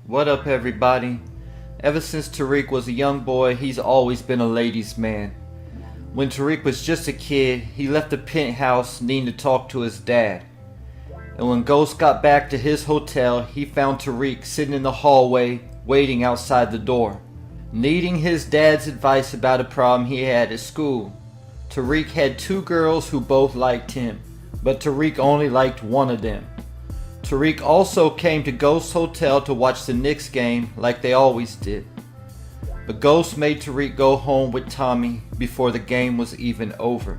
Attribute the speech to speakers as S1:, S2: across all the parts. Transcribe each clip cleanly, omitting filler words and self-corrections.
S1: What up, everybody? Ever since Tariq was a young boy, he's always been a ladies' man. When Tariq was just a kid, he left the penthouse needing to talk to his dad. And when Ghost got back to his hotel, he found Tariq sitting in the hallway, waiting outside the door, needing his dad's advice about a problem he had at school. Tariq had two girls who both liked him, but Tariq only liked one of them. Tariq also came to Ghost's hotel to watch the Knicks game like they always did. But Ghost made Tariq go home with Tommy before the game was even over.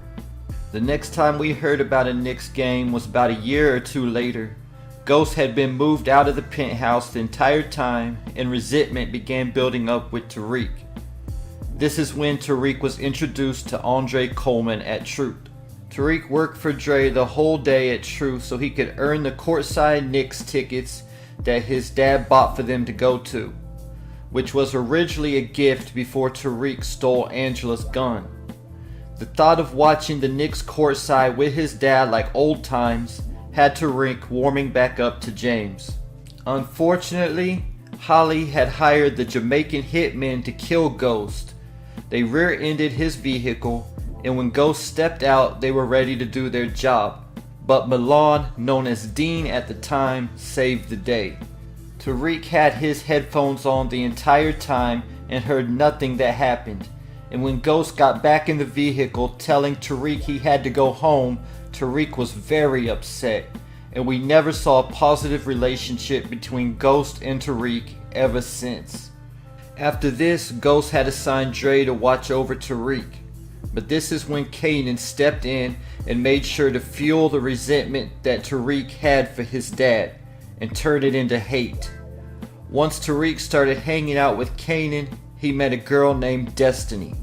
S1: The next time we heard about a Knicks game was about a year or two later. Ghost had been moved out of the penthouse the entire time, and resentment began building up with Tariq. This is when Tariq was introduced to Andre Coleman at Truth. Tariq worked for Dre the whole day at Truth so he could earn the courtside Knicks tickets that his dad bought for them to go to, which was originally a gift before Tariq stole Angela's gun. The thought of watching the Knicks courtside with his dad like old times had Tariq warming back up to James. Unfortunately, Holly had hired the Jamaican hitmen to kill Ghost. They rear-ended his vehicle, and when Ghost stepped out, they were ready to do their job. But Milan, known as Dean at the time, saved the day. Tariq had his headphones on the entire time and heard nothing that happened. And when Ghost got back in the vehicle telling Tariq he had to go home, Tariq was very upset. And we never saw a positive relationship between Ghost and Tariq ever since. After this, Ghost had assigned Dre to watch over Tariq. But this is when Kanan stepped in and made sure to fuel the resentment that Tariq had for his dad and turn it into hate. Once Tariq started hanging out with Kanan, he met a girl named Destiny.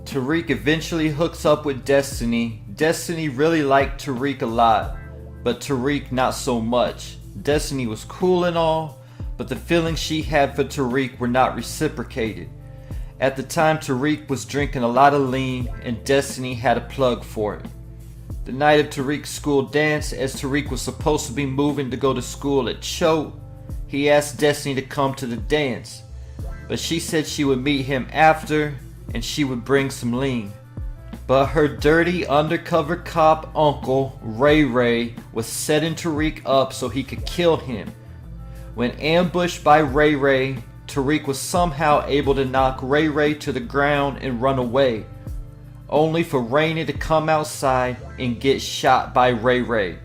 S1: Tariq eventually hooks up with Destiny. Destiny really liked Tariq a lot, but Tariq not so much. Destiny was cool and all, but the feelings she had for Tariq were not reciprocated. At the time, Tariq was drinking a lot of lean, and Destiny had a plug for it. The night of Tariq's school dance, as Tariq was supposed to be moving to go to school at Choate, he asked Destiny to come to the dance, but she said she would meet him after, and she would bring some lean. But her dirty undercover cop uncle, Ray Ray, was setting Tariq up so he could kill him. When ambushed by Ray Ray, Tariq was somehow able to knock Ray Ray to the ground and run away, only for Raina to come outside and get shot by Ray Ray.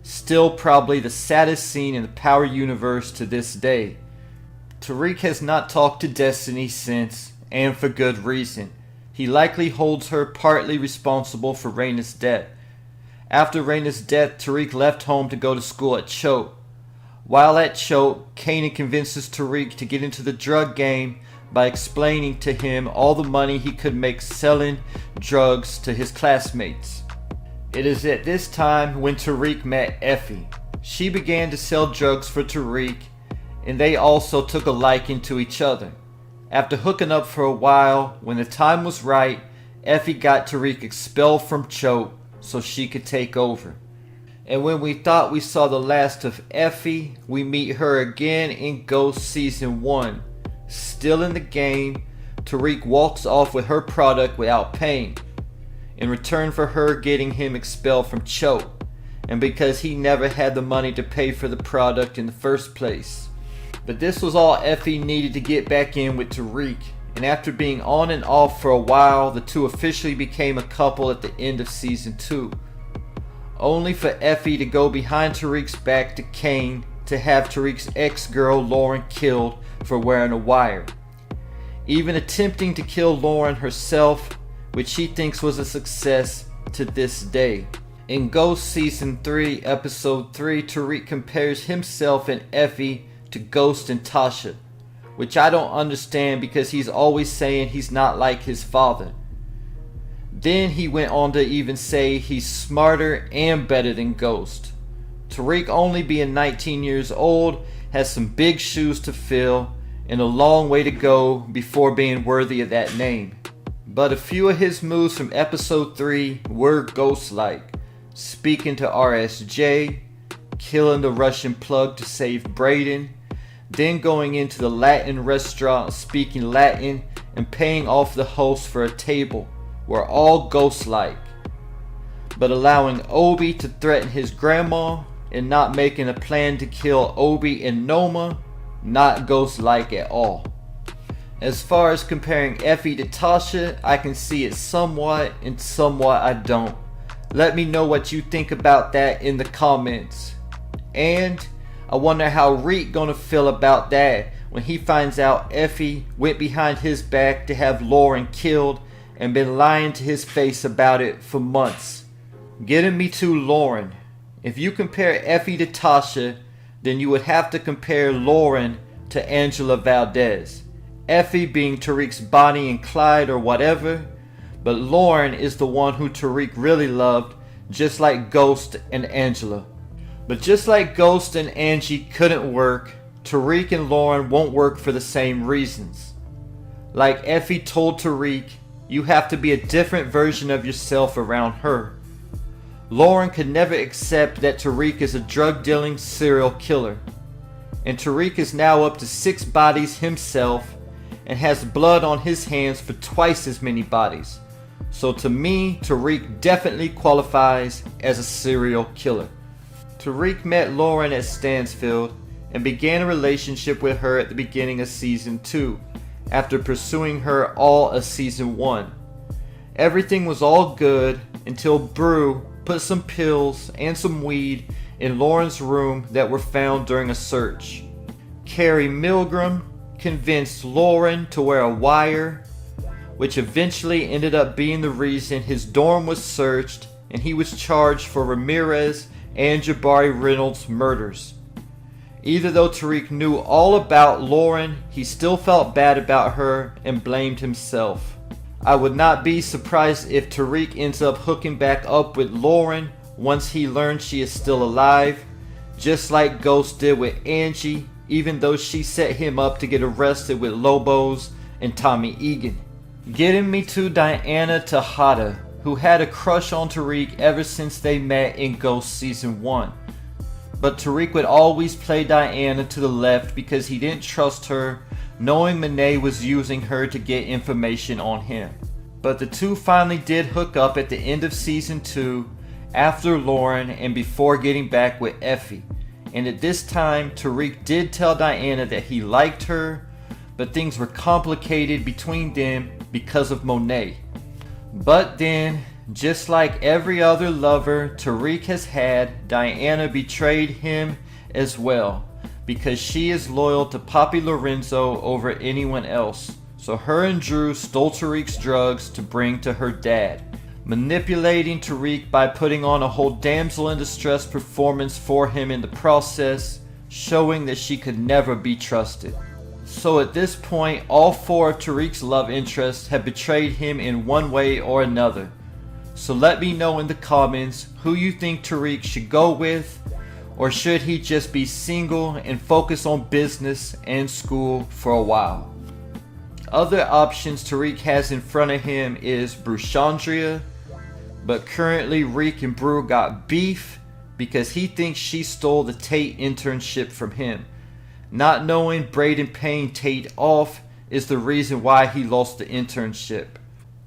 S1: Still probably the saddest scene in the Power universe to this day. Tariq has not talked to Destiny since, and for good reason. He likely holds her partly responsible for Raina's death. After Raina's death, Tariq left home to go to school at Choate. While at Choate, Kanan convinces Tariq to get into the drug game by explaining to him all the money he could make selling drugs to his classmates. It is at this time when Tariq met Effie. She began to sell drugs for Tariq, and they also took a liking to each other. After hooking up for a while, when the time was right, Effie got Tariq expelled from Choate so she could take over. And when we thought we saw the last of Effie, we meet her again in Ghost Season 1. Still in the game, Tariq walks off with her product without paying, in return for her getting him expelled from Choate, and because he never had the money to pay for the product in the first place. But this was all Effie needed to get back in with Tariq, and after being on and off for a while, the two officially became a couple at the end of Season 2. Only for Effie to go behind Tariq's back to Kane to have Tariq's ex-girl Lauren killed for wearing a wire. Even attempting to kill Lauren herself, which she thinks was a success to this day. In Ghost Season 3, Episode 3, Tariq compares himself and Effie to Ghost and Tasha, which I don't understand because he's always saying he's not like his father. Then he went on to even say he's smarter and better than Ghost. Tariq, only being 19 years old, has some big shoes to fill and a long way to go before being worthy of that name. But a few of his moves from Episode 3 were Ghost-like, speaking to RSJ, killing the Russian plug to save Brayden, then going into the Latin restaurant speaking Latin and paying off the host for a table were all ghost-like. But allowing Obi to threaten his grandma and not making a plan to kill Obi and Noma, not ghost-like at all. As far as comparing Effie to Tasha, I can see it somewhat and somewhat I don't. Let me know what you think about that in the comments. And I wonder how Tariq gonna feel about that when he finds out Effie went behind his back to have Lauren killed and been lying to his face about it for months. Getting me to Lauren. If you compare Effie to Tasha, then you would have to compare Lauren to Angela Valdez. Effie being Tariq's Bonnie and Clyde or whatever, but Lauren is the one who Tariq really loved, just like Ghost and Angela. But just like Ghost and Angie couldn't work, Tariq and Lauren won't work for the same reasons. Like Effie told Tariq, you have to be a different version of yourself around her. Lauren could never accept that Tariq is a drug-dealing serial killer. And Tariq is now up to 6 bodies himself and has blood on his hands for twice as many bodies. So to me, Tariq definitely qualifies as a serial killer. Tariq met Lauren at Stansfield and began a relationship with her at the beginning of season 2, after pursuing her all of season 1. Everything was all good until Brew put some pills and some weed in Lauren's room that were found during a search. Carrie Milgram convinced Lauren to wear a wire, which eventually ended up being the reason his dorm was searched and he was charged for Ramirez and Jabari Reynolds' murders. Even though Tariq knew all about Lauren, he still felt bad about her and blamed himself. I would not be surprised if Tariq ends up hooking back up with Lauren once he learns she is still alive, just like Ghost did with Angie, even though she set him up to get arrested with Lobos and Tommy Egan. Getting me to Diana Tejada, who had a crush on Tariq ever since they met in Ghost season 1. But Tariq would always play Diana to the left because he didn't trust her, knowing Monet was using her to get information on him. But the two finally did hook up at the end of season 2, after Lauren and before getting back with Effie. And at this time, Tariq did tell Diana that he liked her, but things were complicated between them because of Monet. But then, just like every other lover Tariq has had, Diana betrayed him as well, because she is loyal to Papi Lorenzo over anyone else. So her and Drew stole Tariq's drugs to bring to her dad, manipulating Tariq by putting on a whole damsel in distress performance for him in the process, showing that she could never be trusted. So at this point, all 4 of Tariq's love interests have betrayed him in one way or another. So let me know in the comments who you think Tariq should go with, or should he just be single and focus on business and school for a while. Other options Tariq has in front of him is Bruchandria, but currently Reek and Brew got beef because he thinks she stole the Tate internship from him. Not knowing Braden paying Tate off is the reason why he lost the internship.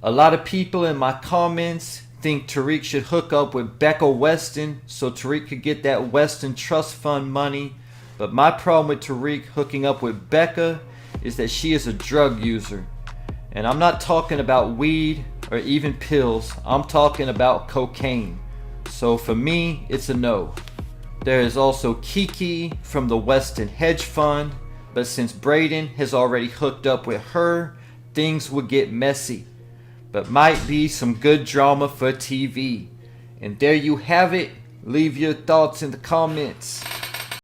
S1: A lot of people in my comments think Tariq should hook up with Becca Westin so Tariq could get that Westin Trust Fund money, but my problem with Tariq hooking up with Becca is that she is a drug user. And I'm not talking about weed or even pills, I'm talking about cocaine. So for me, it's a no. There is also Kiki from the Westin Hedge Fund, but since Braden has already hooked up with her, things would get messy. But might be some good drama for TV. And there you have it. Leave your thoughts in the comments.